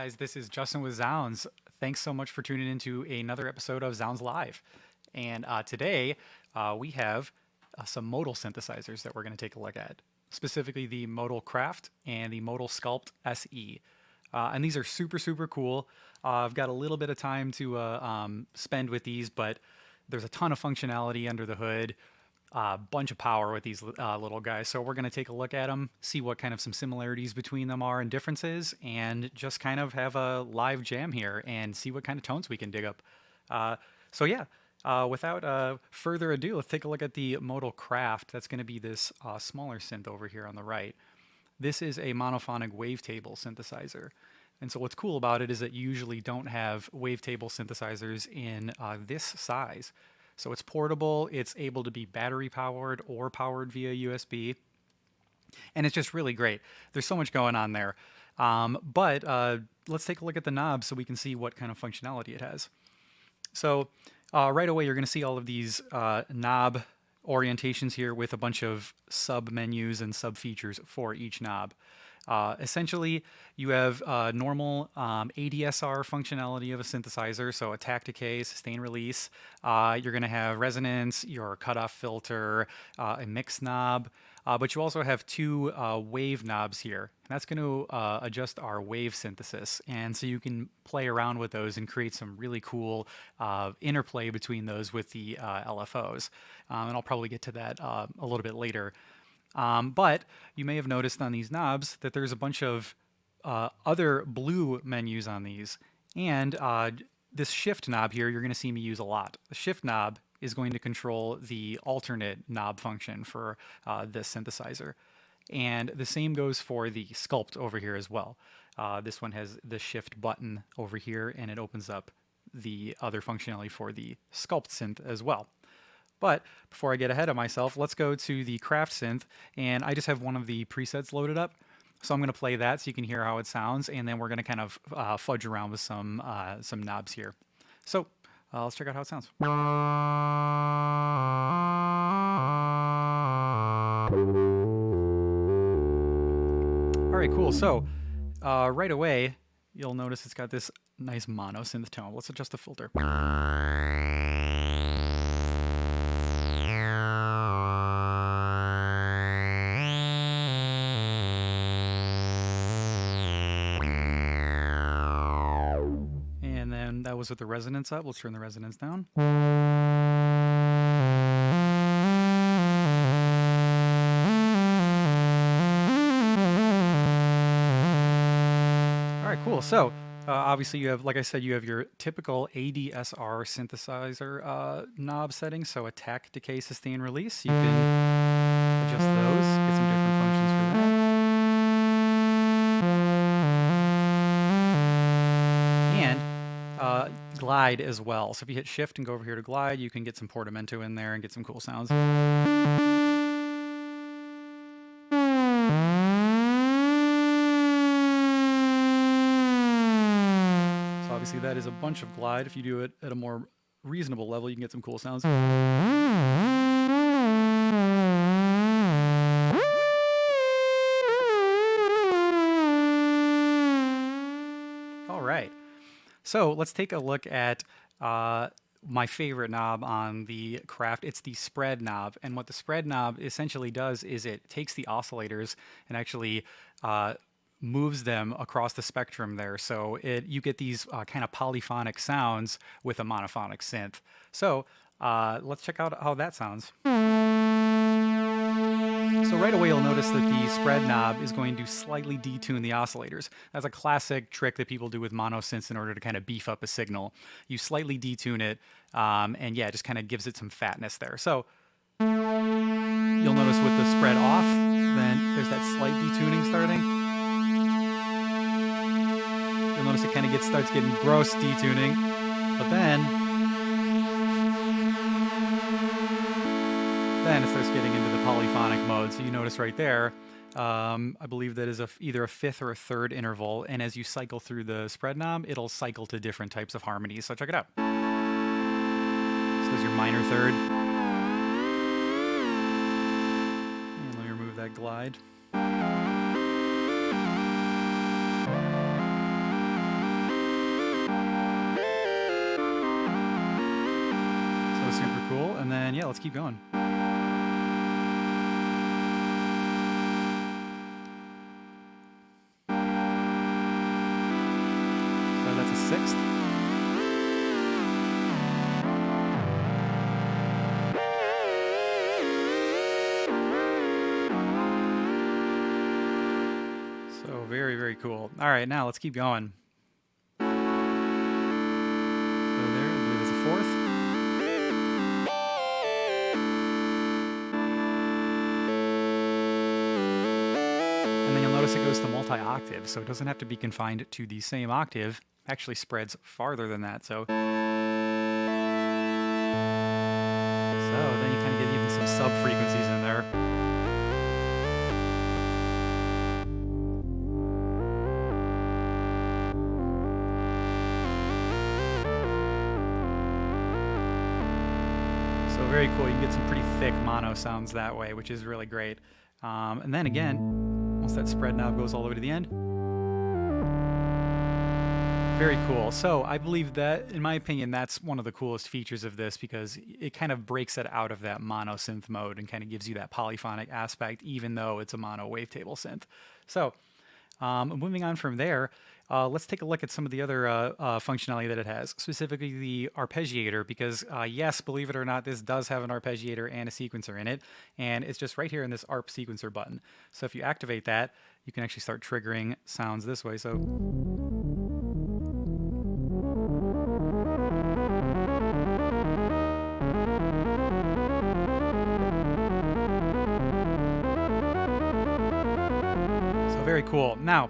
guys, this is Justin with zZounds. Thanks so much for tuning into another episode of zZounds Live. And today we have some modal synthesizers that we're going to take a look at, specifically the Modal Craft and the Modal Skulpt SE. And these are super cool. I've got a little bit of time to spend with these, but there's a ton of functionality under the hood. Bunch of power with these little guys. So we're going to take a look at them, see what kind of some similarities between them are and differences, and just kind of have a live jam here and see what kind of tones we can dig up. Without further ado, let's take a look at the Modal Craft. That's going to be this smaller synth over here on the right. This is a monophonic wavetable synthesizer. And so what's cool about it is that you usually don't have wavetable synthesizers in this size. So it's portable, it's able to be battery powered or powered via USB, and it's just really great. There's so much going on there. Let's take a look at the knobs so we can see what kind of functionality it has. So right away, you're going to see all of these knob orientations here with a bunch of sub menus and sub features for each knob. Essentially, you have normal ADSR functionality of a synthesizer, so attack, decay, sustain, release. You're going to have resonance, your cutoff filter, a mix knob, but you also have two wave knobs here. And that's going to adjust our wave synthesis, and so you can play around with those and create some really cool interplay between those with the LFOs. And I'll probably get to that a little bit later. But you may have noticed on these knobs that there's a bunch of other blue menus on these. And this shift knob here, you're going to see me use a lot. The shift knob is going to control the alternate knob function for this synthesizer. And the same goes for the Sculpt over here as well. This one has the shift button over here, and it opens up the other functionality for the Sculpt Synth as well. But before I get ahead of myself, let's go to the CRAFTsynth, and I just have one of the presets loaded up. So I'm going to play that so you can hear how it sounds, and then we're going to kind of fudge around with some knobs here. So let's check out how it sounds. All right, cool. So right away, you'll notice it's got this nice mono synth tone. Let's adjust the filter. That was with the resonance up. Let's turn the resonance down. All right, cool. So obviously you have, like I said, you have your typical ADSR synthesizer knob settings. So attack, decay, sustain, release. You can adjust those, get some different functions for that. Glide as well. So if you hit shift and go over here to glide, you can get some portamento in there and get some cool sounds. So obviously that is a bunch of glide. If you do it at a more reasonable level, you can get some cool sounds. All right. So let's take a look at my favorite knob on the Craft. It's the spread knob. And what the spread knob essentially does is it takes the oscillators and actually moves them across the spectrum there. So you get these kind of polyphonic sounds with a monophonic synth. So let's check out how that sounds. So right away you'll notice that the spread knob is going to slightly detune the oscillators. That's a classic trick that people do with mono synths in order to kind of beef up a signal. You slightly detune it, and yeah, it just kind of gives it some fatness there. So you'll notice with the spread off, then there's that slight detuning starting. You'll notice it kind of starts getting gross detuning, but then it starts getting into the polyphonic mode. So you notice right there, I believe that is either a fifth or a third interval. And as you cycle through the spread knob, it'll cycle to different types of harmonies. So check it out. So there's your minor third. And let me remove that glide. cool. And then, yeah, let's keep going. So that's a sixth. So very, very cool. All right, now let's keep going. So there, I believe it's a fourth. And then you'll notice it goes to multi-octave, so it doesn't have to be confined to the same octave. It actually spreads farther than that. So then you kind of get even some sub-frequencies in there. So very cool. You can get some pretty thick mono sounds that way, which is really great. And then again, once that spread knob goes all the way to the end. Very cool. So I believe that, in my opinion, that's one of the coolest features of this, because it kind of breaks it out of that mono synth mode and kind of gives you that polyphonic aspect, even though it's a mono wavetable synth. So moving on from there, let's take a look at some of the other functionality that it has, specifically the arpeggiator, because yes, believe it or not, this does have an arpeggiator and a sequencer in it, and it's just right here in this ARP sequencer button. So if you activate that, you can actually start triggering sounds this way. So very cool. Now,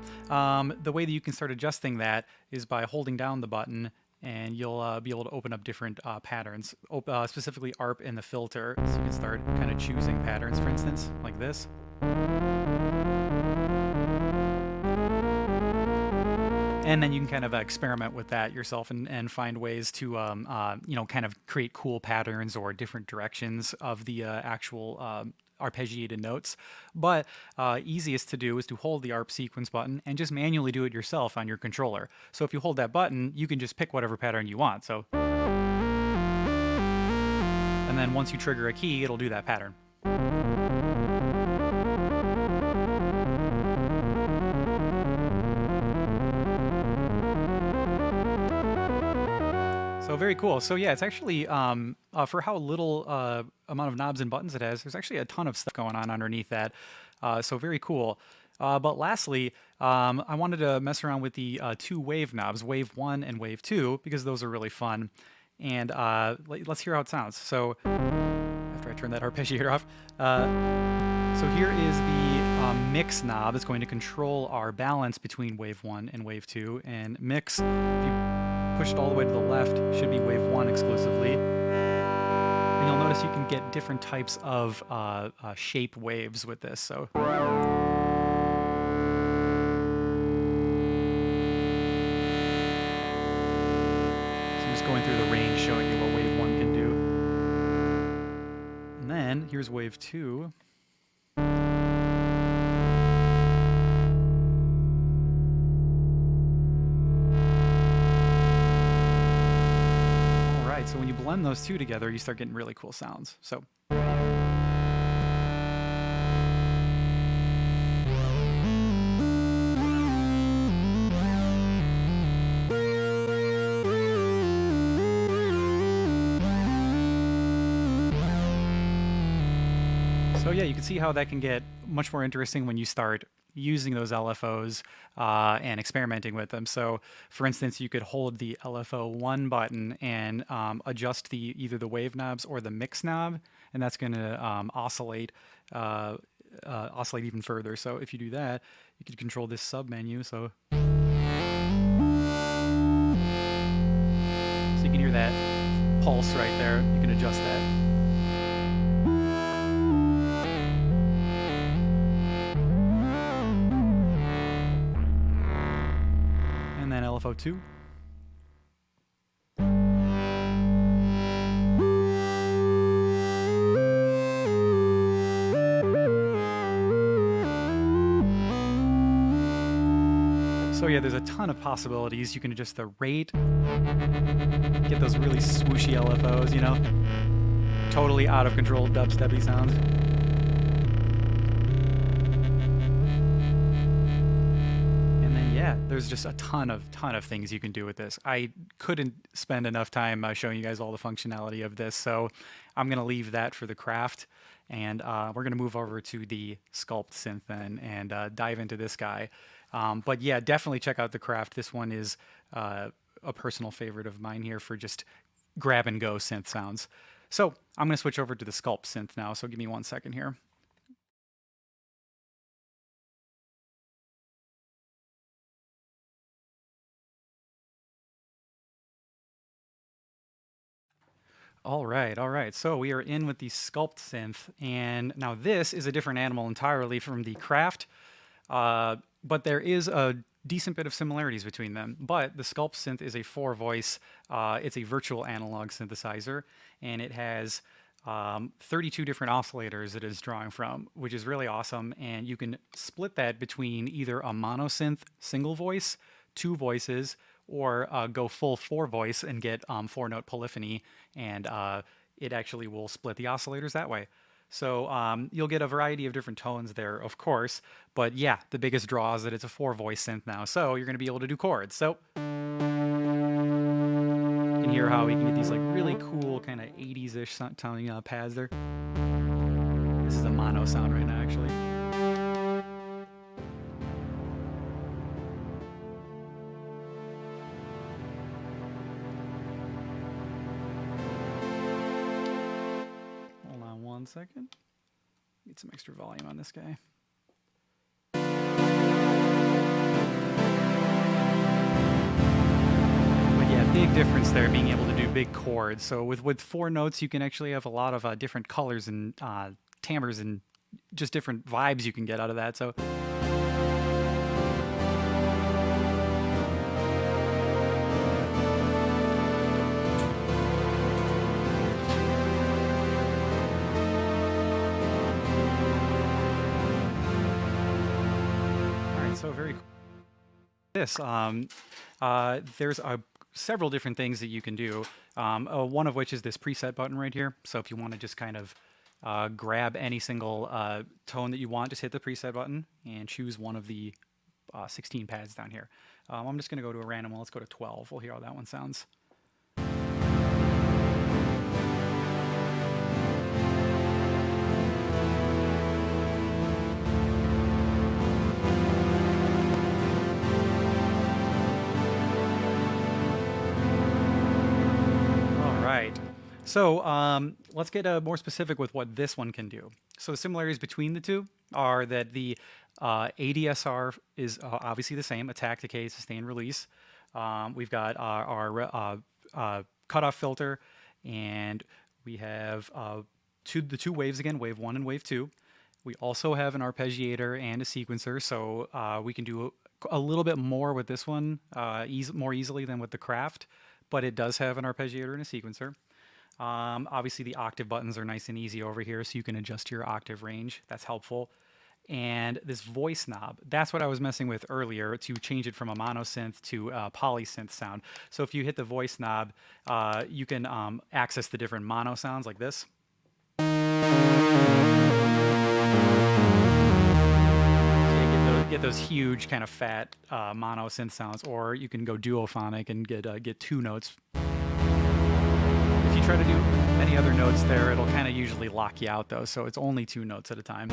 the way that you can start adjusting that is by holding down the button, and you'll be able to open up different patterns, specifically ARP and the filter. So you can start kind of choosing patterns, for instance, like this. And then you can kind of experiment with that yourself and find ways to, you know, kind of create cool patterns or different directions of the actual arpeggiated notes. But easiest to do is to hold the ARP sequence button and just manually do it yourself on your controller. So if you hold that button, you can just pick whatever pattern you want. So, and then once you trigger a key, it'll do that pattern. So very cool. So yeah, it's actually, for how little amount of knobs and buttons it has, there's actually a ton of stuff going on underneath that. So very cool. But lastly, I wanted to mess around with the two wave knobs, wave 1 and wave 2, because those are really fun. And let's hear how it sounds. So after I turn that arpeggiator off, so here is the mix knob. It's going to control our balance between wave 1 and wave 2. And mix, if you push it all the way to the left, should be wave 1 exclusively. And you'll notice you can get different types of shape waves with this. So I'm just going through the range, showing you what wave 1 can do. And then here's wave 2. So when you blend those two together, you start getting really cool sounds. So yeah, you can see how that can get much more interesting when you start using those LFOs and experimenting with them. So for instance, you could hold the LFO 1 button and adjust either the wave knobs or the mix knob, and that's going to oscillate even further. So if you do that, you can control this sub menu. So you can hear that pulse right there. You can adjust that. And then LFO 2. So yeah, there's a ton of possibilities. You can adjust the rate, get those really swooshy LFOs, you know. totally out of control dubstepy sounds. And then yeah, there's just a ton of things you can do with this. I couldn't spend enough time showing you guys all the functionality of this, so I'm gonna leave that for the craft, and we're gonna move over to the Sculpt Synth then and dive into this guy. But yeah, definitely check out the craft. This one is a personal favorite of mine here for just grab and go synth sounds. So I'm going to switch over to the Sculpt Synth now, so give me 1 second here. All right. So we are in with the Sculpt Synth, and now this is a different animal entirely from the craft, but there is a decent bit of similarities between them. But the Sculpt Synth is a 4-voice, it's a virtual-analog synthesizer, and it has 32 different oscillators that it's drawing from, which is really awesome. And you can split that between either a monosynth single voice, 2 voices, or go full 4-voice and get 4-note polyphony, and it actually will split the oscillators that way. So you'll get a variety of different tones there, of course, but yeah, the biggest draw is that it's a 4-voice synth now, so you're going to be able to do chords. So you can hear how we can get these like really cool kind of 80s-ish sounding pads there. This is a mono sound right now, actually. Hold on 1 second. Need some extra volume on this guy. Big difference there, being able to do big chords. So with 4 notes, you can actually have a lot of different colors and timbres and just different vibes you can get out of that. So all right, so very cool. This there's several different things that you can do, one of which is this preset button right here. So if you want to just kind of grab any single tone that you want, just hit the preset button and choose one of the 16 pads down here. I'm just going to go to a random one. Let's go to 12. We'll hear how that one sounds. So let's get more specific with what this one can do. So the similarities between the two are that the ADSR is obviously the same, attack, decay, sustain, release. We've got our cutoff filter, and we have the 2 waves again, wave 1 and wave 2. We also have an arpeggiator and a sequencer, so we can do a little bit more with this one more easily than with the craft, but it does have an arpeggiator and a sequencer. Obviously, the octave buttons are nice and easy over here, so you can adjust your octave range. That's helpful. And this voice knob, that's what I was messing with earlier to change it from a monosynth to a polysynth sound. So if you hit the voice knob, you can access the different mono sounds like this. So you get those huge kind of fat mono synth sounds, or you can go duophonic and get 2 notes. If you try to do any other notes there, it'll kind of usually lock you out though, so it's only 2 notes at a time.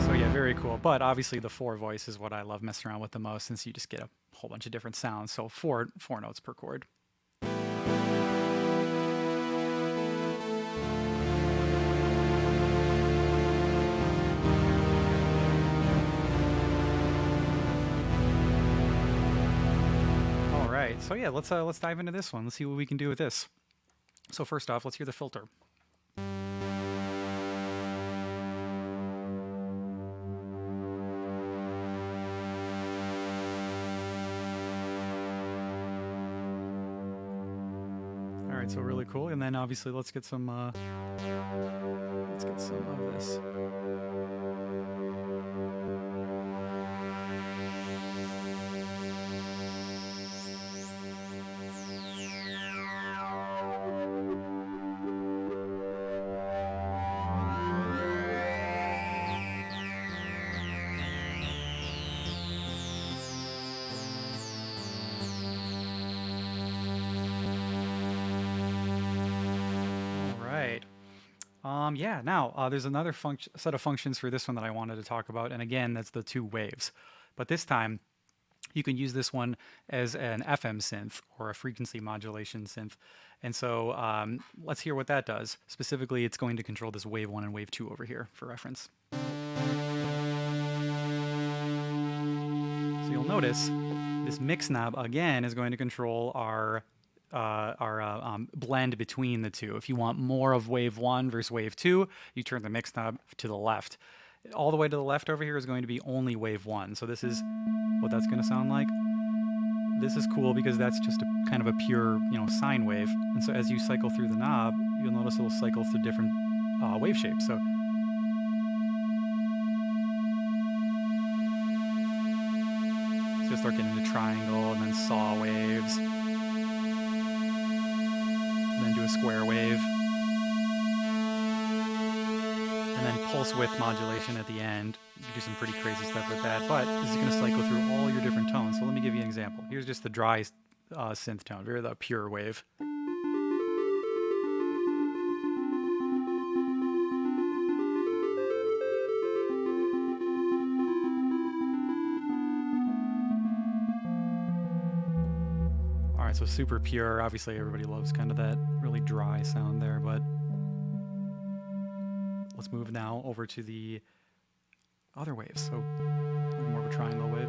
So yeah, very cool. But obviously the 4-voice is what I love messing around with the most, since you just get a whole bunch of different sounds. So 4 notes per chord. So yeah, let's dive into this one. Let's see what we can do with this. So first off, let's hear the filter. All right, Alright, so really cool. And then obviously let's get some of this. Yeah, now there's another set of functions for this one that I wanted to talk about, and again, that's the two waves. But this time, you can use this one as an FM synth or a frequency modulation synth. And so let's hear what that does. Specifically, it's going to control this wave 1 and wave 2 over here for reference. So you'll notice this mix knob, again, is going to control our blend between the two. If you want more of wave 1 versus wave 2, you turn the mix knob to the left. All the way to the left over here is going to be only wave 1. So this is what that's going to sound like. This is cool because that's just a kind of a pure, sine wave. And so as you cycle through the knob, you'll notice it'll cycle through different wave shapes. So start getting into triangle and then saw waves. And then do a square wave. And then pulse width modulation at the end. You can do some pretty crazy stuff with that, but this is going to cycle through all your different tones. So let me give you an example. Here's just the dry synth tone, very the pure wave. All right, so super pure. Obviously, everybody loves kind of that really dry sound there, but let's move now over to the other waves. So more of a triangle wave.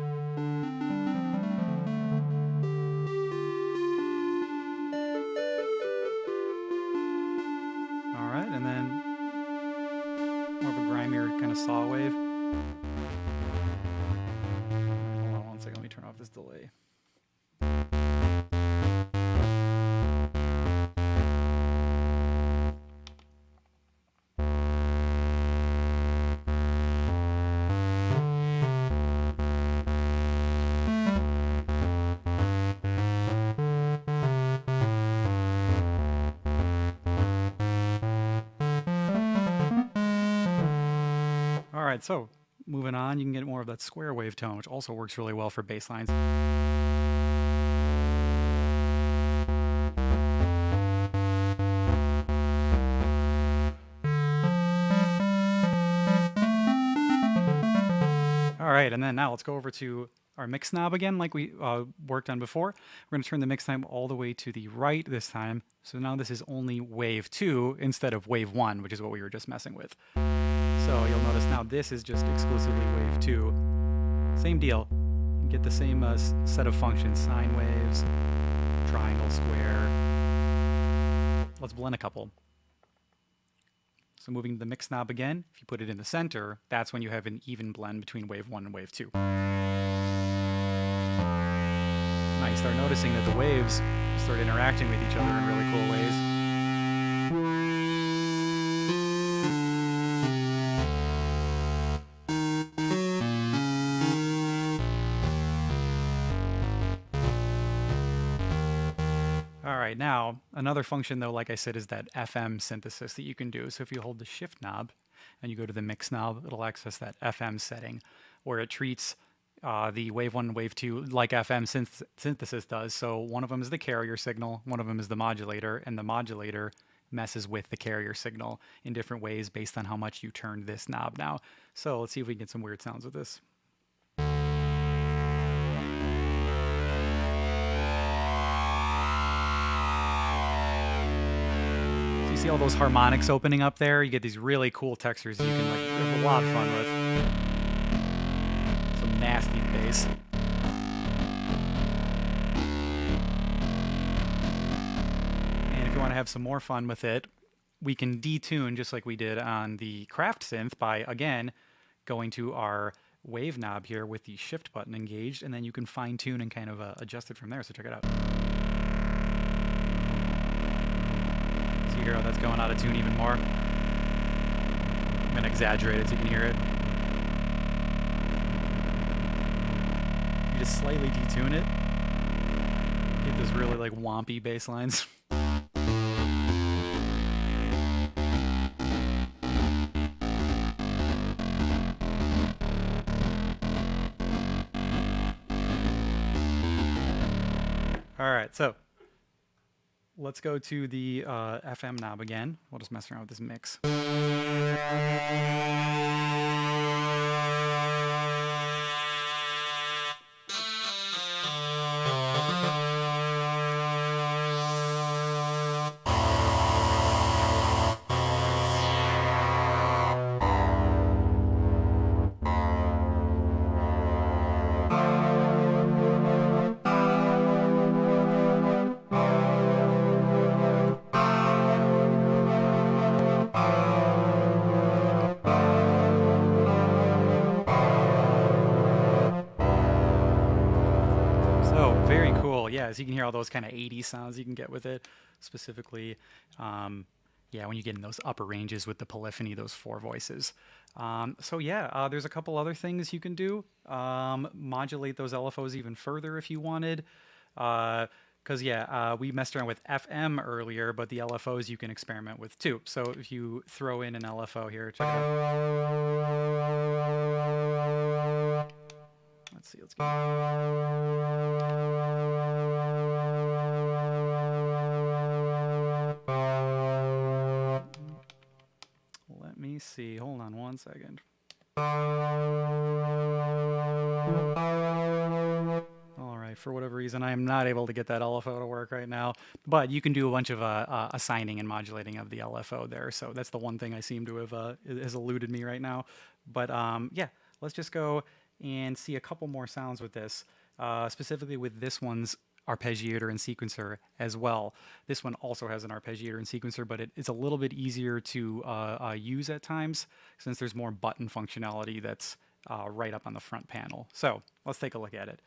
All right, and then more of a grimier kind of saw wave. Hold on one second, let me turn off this delay. All right, so moving on, you can get more of that square wave tone, which also works really well for bass lines. All right, and then now let's go over to our mix knob again, like we worked on before. We're going to turn the mix knob all the way to the right this time. So now this is only wave 2 instead of wave 1, which is what we were just messing with. So you'll notice now this is just exclusively wave 2. Same deal. You get the same set of functions, sine waves, triangle, square. Let's blend a couple. So moving to the mix knob again, if you put it in the center, that's when you have an even blend between wave 1 and wave 2. Now you start noticing that the waves start interacting with each other in really cool ways. All right, now another function though, like I said, is that FM synthesis that you can do. So if you hold the shift knob and you go to the mix knob, it'll access that FM setting where it treats the wave 1 and wave 2 like FM synthesis does. So one of them is the carrier signal, one of them is the modulator, and the modulator messes with the carrier signal in different ways based on how much you turn this knob now. So let's see if we can get some weird sounds with this. See all those harmonics opening up there? You get these really cool textures you can have a lot of fun with. Some nasty bass. And if you want to have some more fun with it, we can detune just like we did on the CRAFTsynth by, again, going to our wave knob here with the shift button engaged, and then you can fine tune and kind of adjust it from there. So check it out. you hear how that's going out of tune even more? I'm going to exaggerate it so you can hear it. You just slightly detune it. Get those really like wompy bass lines. Alright, so let's go to the FM knob again. We'll just mess around with this mix. Very cool. Yeah, so you can hear all those kind of 80s sounds you can get with it, specifically, yeah, when you get in those upper ranges with the polyphony, those four voices. So yeah, there's a couple other things you can do. Modulate those LFOs even further if you wanted. Because yeah, we messed around with FM earlier, but the LFOs you can experiment with too. So if you throw in an LFO here, check it out. Let's see, let's go. Let me see. Hold on one second. All right, for whatever reason, I am not able to get that LFO to work right now, but you can do a bunch of assigning and modulating of the LFO there. So that's the one thing I seem to have has eluded me right now. But yeah, let's just go and see a couple more sounds with this, specifically with this one's arpeggiator and sequencer as well. This one also has an arpeggiator and sequencer, but it's a little bit easier to use at times since there's more button functionality that's right up on the front panel. So let's take a look at it.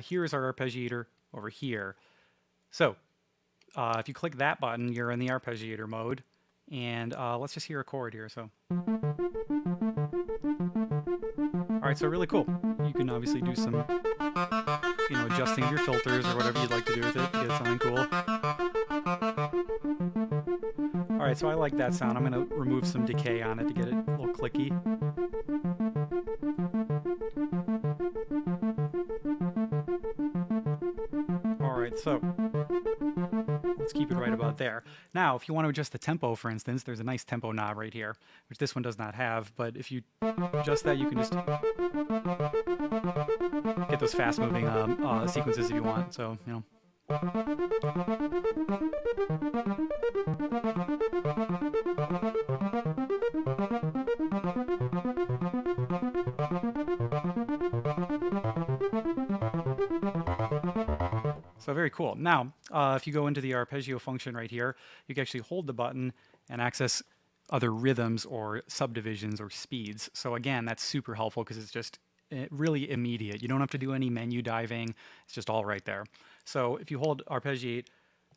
Here's our arpeggiator over here. So if you click that button, you're in the arpeggiator mode, and let's just hear a chord here. So. All right, so really cool. You can obviously do some, you know, adjusting of your filters or whatever you'd like to do with it to get it sounding cool. All right, so I like that sound. I'm going to remove some decay on it to get it a little clicky. All right, so let's keep it right about there. Now, if you want to adjust the tempo, for instance, there's a nice tempo knob right here, which this one does not have, but if you adjust that, you can just get those fast-moving sequences if you want, so, you know. So very cool. Now, if you go into the arpeggio function right here, you can actually hold the button and access other rhythms or subdivisions or speeds. So again, that's super helpful because it's just really immediate. You don't have to do any menu diving. It's just all right there. So if you hold arpeggiate,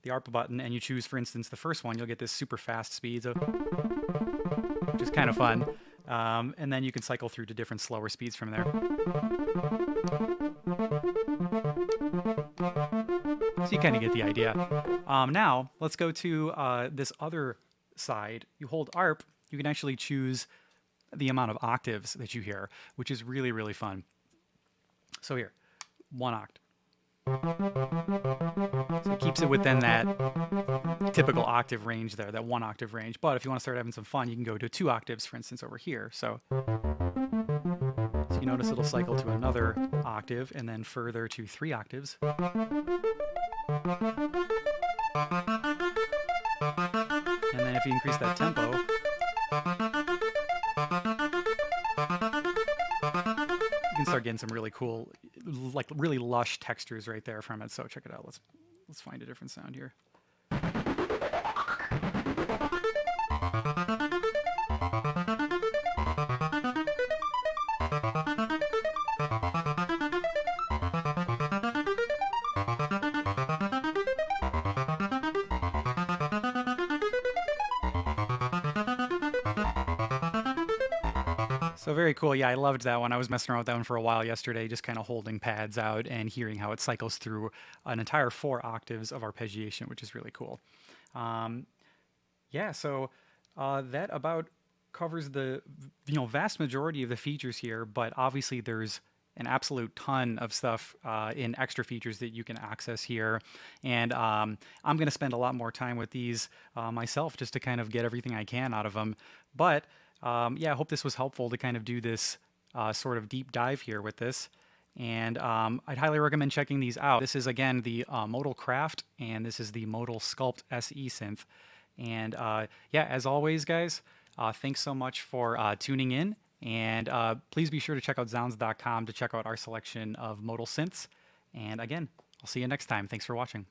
the ARP button, and you choose, for instance, the first one, you'll get this super fast speed, which is kind of fun. And then you can cycle through to different slower speeds from there. So you kind of get the idea. Now, let's go to this other side. You hold ARP, you can actually choose the amount of octaves that you hear, which is really, really fun. So here, 1 octave. So it keeps it within that typical octave range there, that 1 octave range. But if you want to start having some fun, you can go to 2 octaves, for instance, over here. So you notice it'll cycle to another octave and then further to 3 octaves. And then if you increase that tempo, you can start getting some really cool, like really lush textures right there from it. So check it out. Let's find a different sound here. So very cool. Yeah, I loved that one. I was messing around with that one for a while yesterday, just kind of holding pads out and hearing how it cycles through an entire 4 octaves of arpeggiation, which is really cool. Um, yeah, so that about covers the vast majority of the features here, but obviously there's an absolute ton of stuff in extra features that you can access here. And I'm going to spend a lot more time with these myself just to kind of get everything I can out of them. But yeah, I hope this was helpful to kind of do this sort of deep dive here with this. And I'd highly recommend checking these out. This is, again, the Modal Craft, and this is the Modal Skulpt SE synth. And yeah, as always, guys, thanks so much for tuning in. And please be sure to check out zZounds.com to check out our selection of modal synths. And again, I'll see you next time. Thanks for watching.